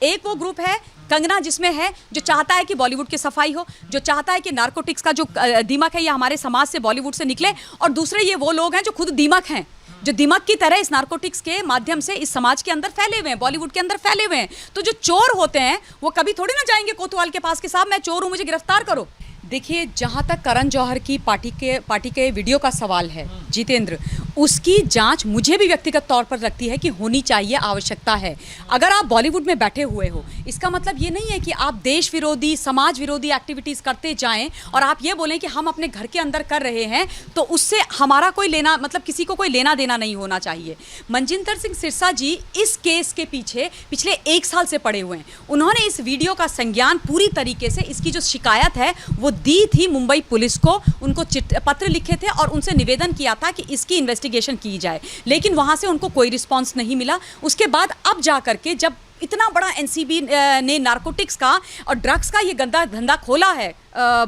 एक वो ग्रुप है कंगना, जिसमें है जो चाहता है कि बॉलीवुड की सफाई हो, जो चाहता है कि नारकोटिक्स का जो दीमक है ये हमारे समाज से, बॉलीवुड से निकले। और दूसरे ये वो लोग हैं जो खुद दीमक हैं, जो दीमक की तरह इस नारकोटिक्स के माध्यम से इस समाज के अंदर फैले हुए हैं, बॉलीवुड के अंदर फैले हुए हैं। तो जो चोर होते हैं वो कभी थोड़ी ना जाएंगे कोतवाल के पास कि साहब मैं चोर हूँ, मुझे गिरफ्तार करो। देखिए, जहाँ तक करण जौहर की पार्टी के वीडियो का सवाल है जितेंद्र, उसकी जांच मुझे भी व्यक्तिगत तौर पर लगती है कि होनी चाहिए, आवश्यकता है। अगर आप बॉलीवुड में बैठे हुए हो, इसका मतलब ये नहीं है कि आप देश विरोधी, समाज विरोधी एक्टिविटीज़ करते जाएं और आप ये बोलें कि हम अपने घर के अंदर कर रहे हैं तो उससे हमारा कोई लेना, मतलब किसी को कोई लेना देना नहीं होना चाहिए। मनजिंदर सिंह सिरसा जी इस केस के पीछे पिछले 1 साल से पड़े हुए हैं। उन्होंने इस वीडियो का संज्ञान पूरी तरीके से, इसकी जो शिकायत है वो दी थी मुंबई पुलिस को, उनको पत्र लिखे थे और उनसे निवेदन किया था कि इसकी इन्वेस्टिगेशन की जाए, लेकिन वहां से उनको कोई रिस्पांस नहीं मिला। उसके बाद अब जाकर के जब इतना बड़ा एनसीबी ने नारकोटिक्स का और ड्रग्स का ये गंदा धंधा खोला है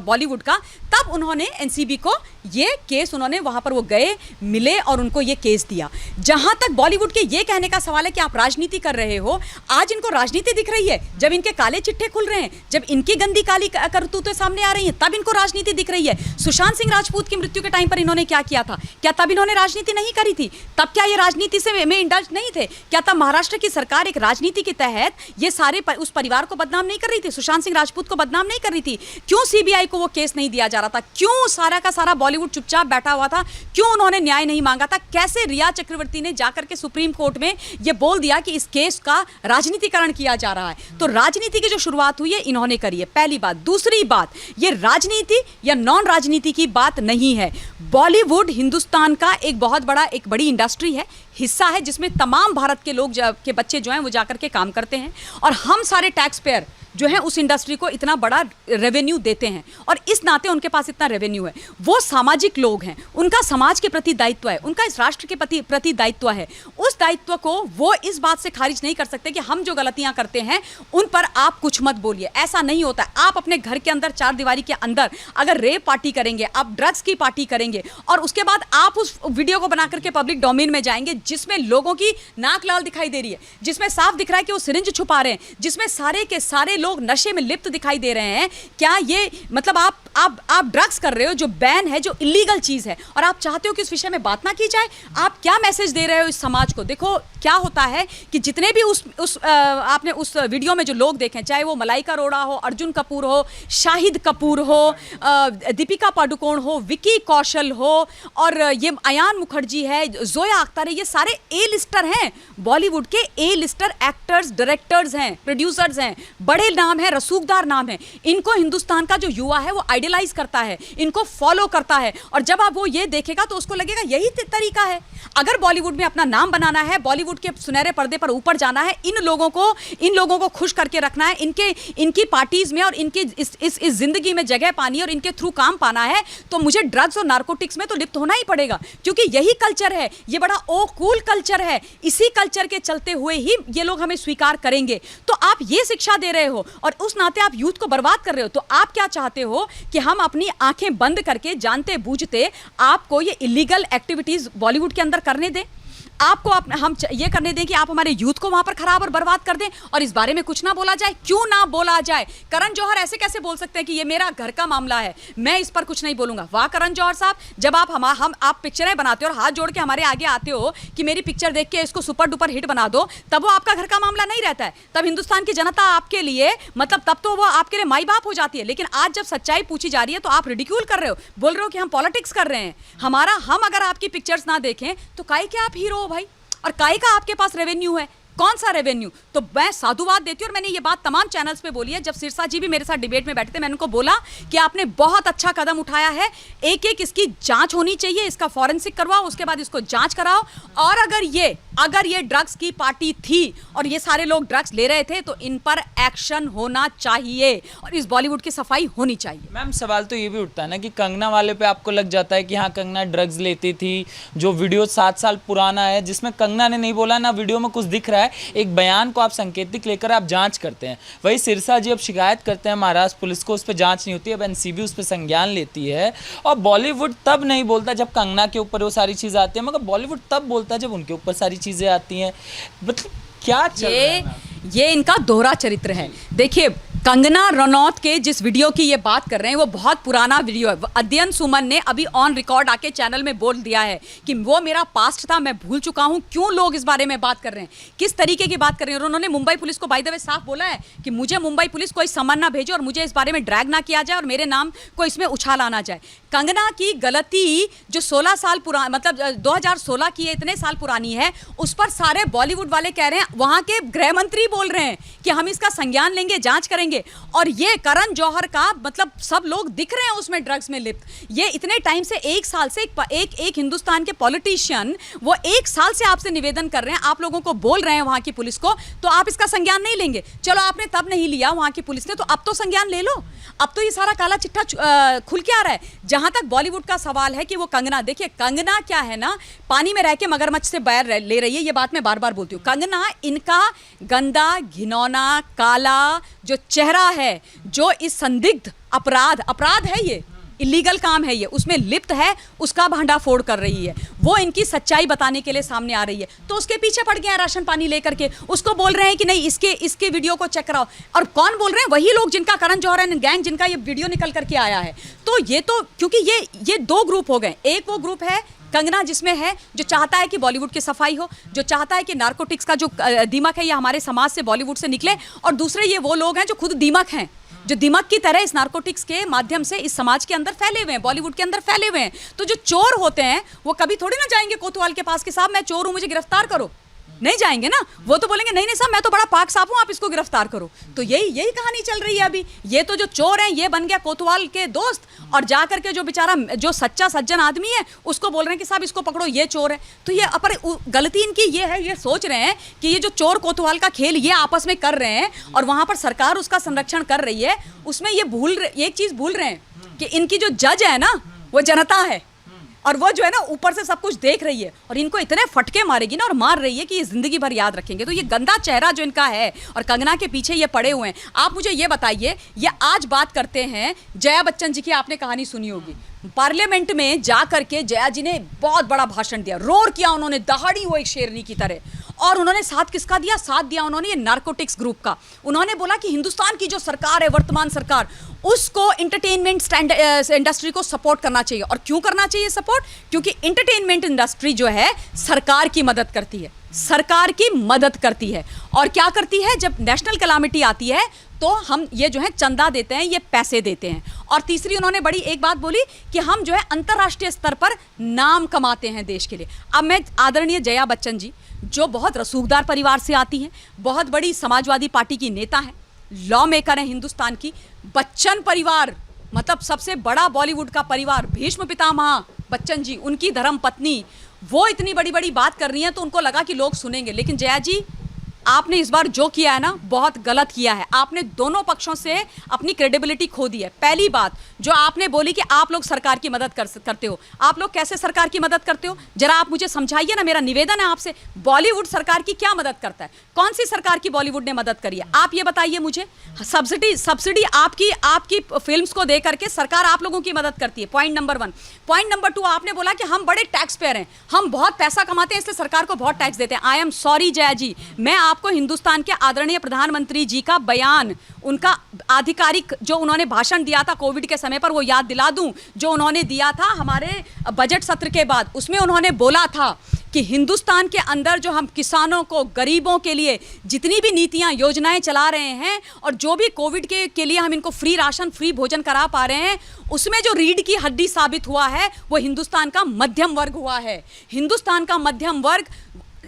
बॉलीवुड का, तब उन्होंने एनसीबी को ये केस, उन्होंने वहाँ पर वो गए, मिले और उनको ये केस दिया। जहाँ तक बॉलीवुड के ये कहने का सवाल है कि आप राजनीति कर रहे हो, आज इनको राजनीति दिख रही है जब इनके काले चिट्ठे खुल रहे हैं, जब इनकी गंदी काली करतूतें सामने आ रही हैं, तब इनको राजनीति दिख रही है। सुशांत सिंह राजपूत की मृत्यु के टाइम पर इन्होंने क्या किया था? क्या तब इन्होंने राजनीति नहीं करी थी? तब क्या ये राजनीति से में इंडल्ज नहीं थे? क्या तब महाराष्ट्र की सरकार एक राजनीति के तहत ये सारे उस परिवार को बदनाम नहीं कर रही थी, सुशांत सिंह राजपूत को बदनाम नहीं कर रही थी? क्यों सीबीआई को वो केस नहीं दिया जा रहा था? क्यों सारा का सारा बॉलीवुड चुपचाप बैठा हुआ था? क्यों उन्होंने न्याय नहीं मांगा था? कैसे रिया चक्रवर्ती ने जाकर के सुप्रीम कोर्ट में ये बोल दिया कि इस केस का राजनीतिकरण किया जा रहा है? तो राजनीति की जो शुरुआत हुई है इन्होंने करी है, पहली बात। दूसरी बात, ये राजनीति या नॉन राजनीति की बात नहीं है। बॉलीवुड हिंदुस्तान का एक बहुत बड़ा, एक बड़ी इंडस्ट्री है, हिस्सा है, जिसमें तमाम भारत के लोग के बच्चे जो हैं वो जाकर के काम करते हैं और हम सारे टैक्स पेयर जो है उस इंडस्ट्री को इतना बड़ा रेवेन्यू देते हैं और इस नाते उनके पास इतना रेवेन्यू है। वो सामाजिक लोग हैं, उनका समाज के प्रति दायित्व है, उनका इस राष्ट्र के प्रति दायित्व है। उस दायित्व को वो इस बात से खारिज नहीं कर सकते कि हम जो गलतियां करते हैं उन पर आप कुछ मत बोलिए। ऐसा नहीं होता है। आप अपने घर के अंदर, चार दीवारी के अंदर अगर रेप पार्टी करेंगे, आप ड्रग्स की पार्टी करेंगे और उसके बाद आप उस वीडियो को बना करके पब्लिक डोमेन में जाएंगे जिसमें लोगों की नाक लाल दिखाई दे रही है, जिसमें साफ दिख रहा है कि वो सिरिंज छुपा रहे हैं, जिसमें सारे के सारे लोग नशे में लिप्त दिखाई दे रहे हैं, क्या ये मतलब आप ड्रग्स कर रहे हो जो बैन है, जो इलीगल चीज है, और आप चाहते हो कि इस विषय में बात ना की जाए? आप क्या मैसेज दे रहे हो इस समाज को? देखो क्या होता है कि जितने भी आपने उस वीडियो में जो लोग देखे, चाहे वो मलाइका अरोड़ा हो, अर्जुन कपूर हो, शाहिद कपूर हो, दीपिका पादुकोण हो, विकी कौशल हो, और ये अयान मुखर्जी है, जोया अख्तर है, ये सारे ए लिस्टर हैं, बॉलीवुड के ए लिस्टर एक्टर्स, डायरेक्टर्स हैं, प्रोड्यूसर्स हैं, बड़े नाम है, रसूखदार नाम है। इनको हिंदुस्तान का जो युवा है वो आइडियलाइज करता है, इनको फॉलो करता है, और जब आप वो ये देखेगा तो उसको लगेगा यही तरीका है। अगर बॉलीवुड में अपना नाम बनाना है, बॉलीवुड के सुनहरे पर्दे पर ऊपर जाना है, इन लोगों को खुश करके रखना है, इनकी पार्टीज में और इनके इस जिंदगी में जगह पानी है और इनके थ्रू काम पाना है, तो मुझे ड्रग्स और नारकोटिक्स में तो लिप्त होना ही पड़ेगा, क्योंकि यही कल्चर है, ये बड़ा ओ कूल कल्चर है। इसी कल्चर के चलते हुए ही ये लोग हमें स्वीकार करेंगे। तो आप ये शिक्षा दे रहे हो और उस नाते आप यूथ को बर्बाद कर रहे हो। तो आप क्या चाहते हो कि हम अपनी आंखें बंद करके, जानते बूझते आपको ये इलीगल एक्टिविटीज बॉलीवुड के अंदर करने दें? आपको हम ये करने दें कि आप हमारे यूथ को वहां पर खराब और बर्बाद कर दें और इस बारे में कुछ ना बोला जाए? क्यों ना बोला जाए? करण जौहर ऐसे कैसे बोल सकते हैं कि ये मेरा घर का मामला है, मैं इस पर कुछ नहीं बोलूंगा? वाह करण जौहर साहब, जब आप पिक्चरें बनाते हो और हाथ जोड़ के हमारे आगे आते हो कि मेरी पिक्चर देख के इसको सुपर डुपर हिट बना दो, तब वो आपका घर का मामला नहीं रहता है। तब हिंदुस्तान की जनता आपके लिए, मतलब तब तो वो आपके लिए माई बाप हो जाती है। लेकिन आज जब सच्चाई पूछी जा रही है तो आप रिडिक्यूल कर रहे हो, बोल रहे हो कि हम पॉलिटिक्स कर रहे हैं। हम अगर आपकी पिक्चर्स ना देखें तो काहे के आप हीरो हो भाई, और काहे का आपके पास रेवेन्यू है? कौन सा रेवेन्यू? तो मैं साधुवाद देती हूँ, और मैंने ये बात तमाम चैनल्स पे बोली है। जब सिरसा जी भी मेरे साथ डिबेट में बैठे थे, मैंने उनको बोला कि आपने बहुत अच्छा कदम उठाया है, एक इसकी जांच होनी चाहिए, इसका फॉरेंसिक करवाओ, उसके बाद इसको जांच कराओ, और अगर ये ड्रग्स की पार्टी थी और ये सारे लोग ड्रग्स ले रहे थे तो इन पर एक्शन होना चाहिए और इस बॉलीवुड की सफाई होनी चाहिए। मैम सवाल तो ये भी उठता है ना कि कंगना वाले पे आपको लग जाता है कि हाँ कंगना ड्रग्स लेती थी, जो वीडियो 7 साल पुराना है जिसमें कंगना ने नहीं बोला, ना वीडियो में कुछ दिख रहा है, एक बयान को आप संकेतिक लेकर आप जांच करते हैं। वही सिरसा जी अब शिकायत करते हैं महाराष्ट्र पुलिस को, उस पर जांच नहीं होती, अब एनसीबी उस पर संज्ञान लेती है। और बॉलीवुड तब नहीं बोलता जब कंगना के ऊपर वो सारी चीज़ें आती हैं, मगर बॉलीवुड तब बोलता है जब उनके ऊपर सारी चीज़ें आती हैं। मतलब क्या चल रहा है? ये इनका दोहरा चरित्र है। देखिए, कंगना रनौत के जिस वीडियो की ये बात कर रहे हैं वो बहुत पुराना वीडियो है। अध्ययन सुमन ने अभी ऑन रिकॉर्ड आके चैनल में बोल दिया है कि वो मेरा पास्ट था, मैं भूल चुका हूं, क्यों लोग इस बारे में बात कर रहे हैं, किस तरीके की बात कर रहे हैं। और उन्होंने मुंबई पुलिस को बाय द वे साफ बोला है कि मुझे मुंबई पुलिस कोई सम्मान ना भेजे और मुझे इस बारे में ड्रैग ना किया जाए और मेरे नाम को इसमें उछाला ना जाए। कंगना की गलती जो 16 साल पुरानी, मतलब 2016 की है, इतने साल पुरानी है, उस पर सारे बॉलीवुड वाले कह रहे हैं, वहां के गृह मंत्री बोल रहे हैं कि हम इसका संज्ञान लेंगे, जांच करेंगे। और ये करण जौहर का मतलब सब लोग दिख रहे हैं उसमें ड्रग्स में लिप्त। ये इतने टाइम से, एक साल से एक हिंदुस्तान के पॉलिटिशियन वो 1 साल से आपसे निवेदन कर रहे हैं, आप लोगों को बोल रहे हैं वहां की पुलिस को, तो आप इसका संज्ञान नहीं लेंगे। चलो आपने तब नहीं लिया वहां की पुलिस ने, तो अब तो संज्ञान ले लो। अब तो ये सारा काला चिट्ठा खुल के आ रहा है। जहां तक बॉलीवुड का सवाल है कि वो कंगना, देखिए कंगना क्या है ना, पानी में रह के मगरमच्छ से बैर ले रही है, ये बात मैं बार बार बोलती हूँ। कंगना इनका गंदा, घिनौना, काला जो चेहरा है, जो इस संदिग्ध अपराध है, ये इलीगल काम है, ये उसमें लिप्त है, उसका भांडाफोड़ कर रही है। वो इनकी सच्चाई बताने के लिए सामने आ रही है, तो उसके पीछे पड़ गया राशन पानी लेकर के, उसको बोल रहे हैं कि नहीं इसके वीडियो को चेक कराओ। और कौन बोल रहे हैं? वही लोग जिनका करण जौहर एंड गैंग, जिनका ये वीडियो निकल करके आया है। तो ये तो क्योंकि ये 2 ग्रुप हो गए। एक वो ग्रुप है कंगना जिसमें है जो चाहता है कि बॉलीवुड की सफाई हो, जो चाहता है कि नार्कोटिक्स का जो दीमक है ये हमारे समाज से, बॉलीवुड से निकले। और दूसरे ये वो लोग हैं जो खुद दीमक हैं, जो दिमाग की तरह इस नार्कोटिक्स के माध्यम से इस समाज के अंदर फैले हुए हैं, बॉलीवुड के अंदर फैले हुए हैं। तो जो चोर होते हैं वो कभी थोड़ी ना जाएंगे कोतवाल के पास कि साहब मैं चोर हूं, मुझे गिरफ्तार करो, नहीं जाएंगे ना। वो तो बोलेंगे नहीं साहब मैं तो बड़ा पाक साफ हूं, आप इसको गिरफ्तार करो। तो यही कहानी चल रही है अभी। ये तो जो चोर हैं ये बन गया कोतवाल के दोस्त, और जा करके जो बेचारा जो सच्चा सज्जन आदमी है उसको बोल रहे हैं कि साहब इसको पकड़ो, ये चोर है। तो ये पर गलती इनकी ये है, ये सोच रहे हैं कि ये जो चोर कोतवाल का खेल ये आपस में कर रहे हैं और वहां पर सरकार उसका संरक्षण कर रही है, उसमें ये एक चीज भूल रहे हैं कि इनकी जो जज है ना वो जनता है, और वो जो है ना ऊपर से सब कुछ देख रही है और इनको इतने फटके मारेगी ना और मार रही है कि ये जिंदगी भर याद रखेंगे। तो ये गंदा चेहरा जो इनका है और कंगना के पीछे ये पड़े हुए हैं। आप मुझे ये बताइए, ये आज बात करते हैं, जया बच्चन जी की आपने कहानी सुनी होगी, पार्लियामेंट में जा करके जया जी ने बहुत बड़ा भाषण दिया, रोर किया उन्होंने, दहाड़ी वो एक शेरनी की तरह। और उन्होंने साथ किसका दिया? साथ दिया उन्होंने ये नार्कोटिक्स ग्रुप का। उन्होंने बोला कि हिंदुस्तान की जो सरकार है, वर्तमान सरकार, उसको एंटरटेनमेंट इंडस्ट्री को सपोर्ट करना चाहिए। और क्यों करना चाहिए सपोर्ट? क्योंकि एंटरटेनमेंट इंडस्ट्री जो है सरकार की मदद करती है, सरकार की मदद करती है। और क्या करती है? जब नेशनल कैलामिटी आती है तो हम ये जो है चंदा देते हैं, ये पैसे देते हैं। और तीसरी उन्होंने बड़ी एक बात बोली कि हम जो है अंतर्राष्ट्रीय स्तर पर नाम कमाते हैं देश के लिए। अब मैं आदरणीय जया बच्चन जी जो बहुत रसूखदार परिवार से आती हैं, बहुत बड़ी समाजवादी पार्टी की नेता हैं, लॉ मेकर हैं हिंदुस्तान की, बच्चन परिवार मतलब सबसे बड़ा बॉलीवुड का परिवार, भीष्म पितामह बच्चन जी, उनकी धर्म पत्नी, वो इतनी बड़ी बड़ी बात कर रही हैं तो उनको लगा कि लोग सुनेंगे। लेकिन जया जी आपने इस बार जो किया है ना बहुत गलत किया है। आपने दोनों पक्षों से अपनी क्रेडिबिलिटी खो दी है। पहली बात जो आपने बोली कि आप लोग सरकार की मदद करते हो, आप लोग कैसे सरकार की मदद करते हो जरा आप मुझे समझाइए ना। मेरा निवेदन है आपसे, बॉलीवुड सरकार की क्या मदद करता है? कौन सी सरकार की बॉलीवुड ने मदद करी है? आप ये बताइए मुझे। सब्सिडी आपकी फिल्म्स को दे करके सरकार आप लोगों की मदद करती है, पॉइंट नंबर 1। पॉइंट नंबर 2, आपने बोला कि हम बड़े टैक्स पेयर हैं, हम बहुत पैसा कमाते हैं इसलिए सरकार को बहुत टैक्स देते हैं। आई एम सॉरी जया जी, मैं आपको हिंदुस्तान के आदरणीय प्रधानमंत्री जी का बयान, उनका आधिकारिक जो उन्होंने भाषण दिया था कोविड के समय पर वो याद दिला दूं, जो उन्होंने दिया था हमारे बजट सत्र के बाद। उसमें उन्होंने बोला था कि हिंदुस्तान के अंदर जो हम किसानों को, गरीबों के लिए जितनी भी नीतियां, योजनाएं चला रहे हैं और जो भी कोविड के लिए हम इनको फ्री राशन, फ्री भोजन करा पा रहे हैं, उसमें जो रीढ़ की हड्डी साबित हुआ है वो हिंदुस्तान का मध्यम वर्ग हुआ है। हिंदुस्तान का मध्यम वर्ग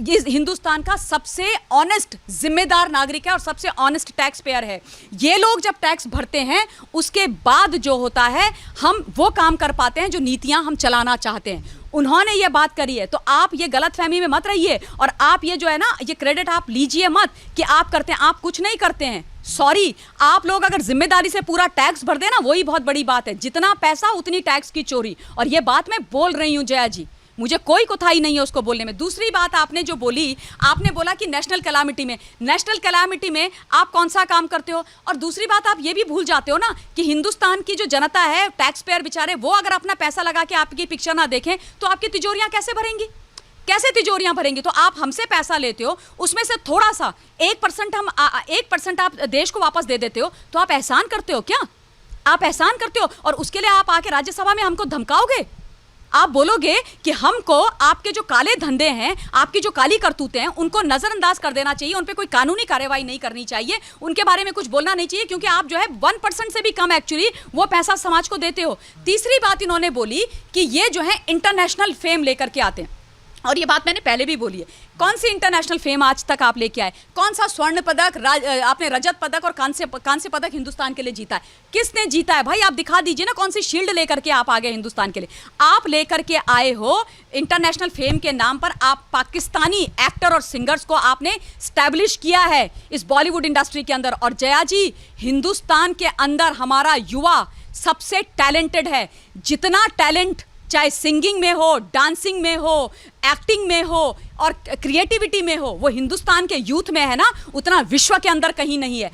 ये हिंदुस्तान का सबसे ऑनेस्ट जिम्मेदार नागरिक है और सबसे ऑनेस्ट टैक्स पेयर है। ये लोग जब टैक्स भरते हैं उसके बाद जो होता है हम वो काम कर पाते हैं जो नीतियां हम चलाना चाहते हैं। उन्होंने ये बात करी है तो आप ये गलतफहमी में मत रहिए और आप ये जो है ना ये क्रेडिट आप लीजिए मत कि आप करते हैं, आप कुछ नहीं करते हैं। सॉरी, आप लोग अगर जिम्मेदारी से पूरा टैक्स भर देना वही बहुत बड़ी बात है। जितना पैसा उतनी टैक्स की चोरी, और ये बात मैं बोल रही हूं जया जी, मुझे कोई कोताही नहीं है उसको बोलने में। दूसरी बात आपने जो बोली, आपने बोला कि नेशनल कैलामिटी में आप कौन सा काम करते हो। और दूसरी बात आप ये भी भूल जाते हो ना कि हिंदुस्तान की जो जनता है, टैक्स पेयर बेचारे, वो अगर अपना पैसा लगा के आपकी पिक्चर ना देखें तो आपकी तिजोरियां कैसे भरेंगी? कैसे तिजोरियां भरेंगे? तो आप हमसे पैसा लेते हो, उसमें से थोड़ा सा 1% हम 1% आप देश को वापस दे देते हो, तो आप एहसान करते हो क्या? आप एहसान करते हो? और उसके लिए आप आके राज्यसभा में हमको धमकाओगे? आप बोलोगे कि हमको आपके जो काले धंधे हैं, आपकी जो काली करतूतें हैं, उनको नजरअंदाज कर देना चाहिए, उन पे कोई कानूनी कार्रवाई नहीं करनी चाहिए, उनके बारे में कुछ बोलना नहीं चाहिए, क्योंकि आप जो है 1% से भी कम एक्चुअली वो पैसा समाज को देते हो। तीसरी बात इन्होंने बोली कि ये जो है इंटरनेशनल फेम लेकर के आते हैं, और ये बात मैंने पहले भी बोली है। कौन सी इंटरनेशनल फेम आज तक आप लेके आए? कौन सा स्वर्ण पदक, आपने रजत पदक और कांस्य पदक हिंदुस्तान के लिए जीता है? किसने जीता है भाई? आप दिखा दीजिए ना, कौन सी शील्ड लेकर के आप आ गए हिंदुस्तान के लिए? आप लेकर के आए हो इंटरनेशनल फेम के नाम पर, आप पाकिस्तानी एक्टर और सिंगर्स को आपने स्टैब्लिश किया है इस बॉलीवुड इंडस्ट्री के अंदर। और जया जी, हिंदुस्तान के अंदर हमारा युवा सबसे टैलेंटेड है। जितना टैलेंट चाहे सिंगिंग में हो, डांसिंग में हो, एक्टिंग में हो और क्रिएटिविटी में हो, वो हिंदुस्तान के यूथ में है ना, उतना विश्व के अंदर कहीं नहीं है।